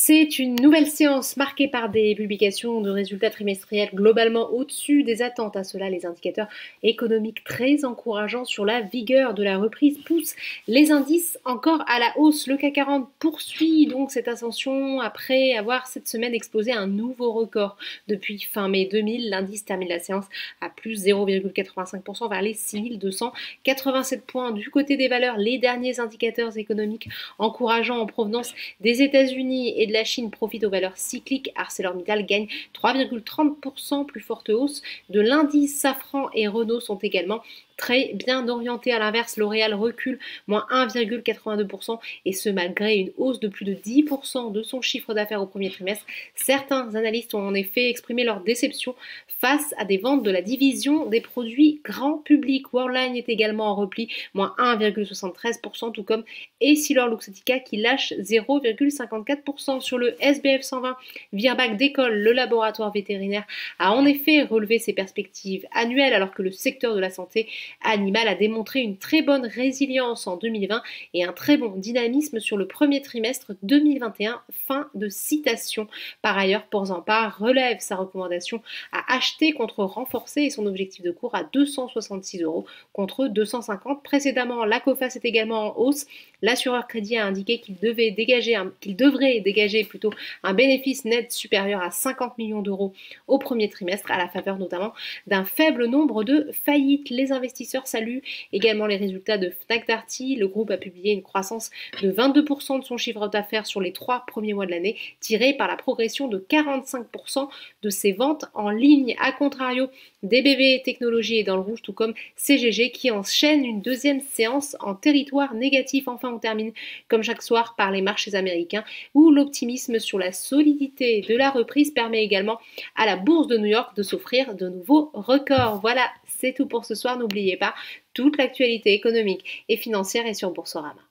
C'est une nouvelle séance marquée par des publications de résultats trimestriels globalement au-dessus des attentes. À cela, les indicateurs économiques très encourageants sur la vigueur de la reprise poussent les indices encore à la hausse. Le CAC 40 poursuit donc cette ascension après avoir cette semaine explosé un nouveau record. Depuis fin mai 2000, l'indice termine la séance à plus 0,85% vers les 6287 points. Du côté des valeurs, les derniers indicateurs économiques encourageants en provenance des États-Unis et de la Chine profitent aux valeurs cycliques. ArcelorMittal gagne 3,30%, plus forte hausse de l'indice. Safran et Renault sont également très bien orientés. À l'inverse, L'Oréal recule, moins 1,82%, et ce malgré une hausse de plus de 10% de son chiffre d'affaires au premier trimestre. Certains analystes ont en effet exprimé leur déception face à des ventes de la division des produits grand public. Worldline est également en repli, moins 1,73%, tout comme Essilor-Luxottica qui lâche 0,54%. Sur le SBF 120, Virbac décolle. Le laboratoire vétérinaire a en effet relevé ses perspectives annuelles alors que le secteur de la santé animale a démontré une très bonne résilience en 2020 et un très bon dynamisme sur le premier trimestre 2021. Fin de citation. Par ailleurs, Portzamparc relève sa recommandation à acheter contre renforcer et son objectif de cours à 266 € contre 250 précédemment. La Coface est également en hausse. L'assureur crédit a indiqué qu'il devrait dégager plutôt un bénéfice net supérieur à 50 millions d'euros au premier trimestre, à la faveur notamment d'un faible nombre de faillites. Les investisseurs saluent également les résultats de Fnac Darty. Le groupe a publié une croissance de 22% de son chiffre d'affaires sur les 3 premiers mois de l'année, tirée par la progression de 45% de ses ventes en ligne. A contrario, DBV Technologies est dans le rouge, tout comme CGG qui enchaîne une deuxième séance en territoire négatif. Enfin, on termine comme chaque soir par les marchés américains où l'optimisme sur la solidité de la reprise permet également à la bourse de New York de s'offrir de nouveaux records. Voilà, c'est tout pour ce soir. N'oubliez pas, toute l'actualité économique et financière est sur Boursorama.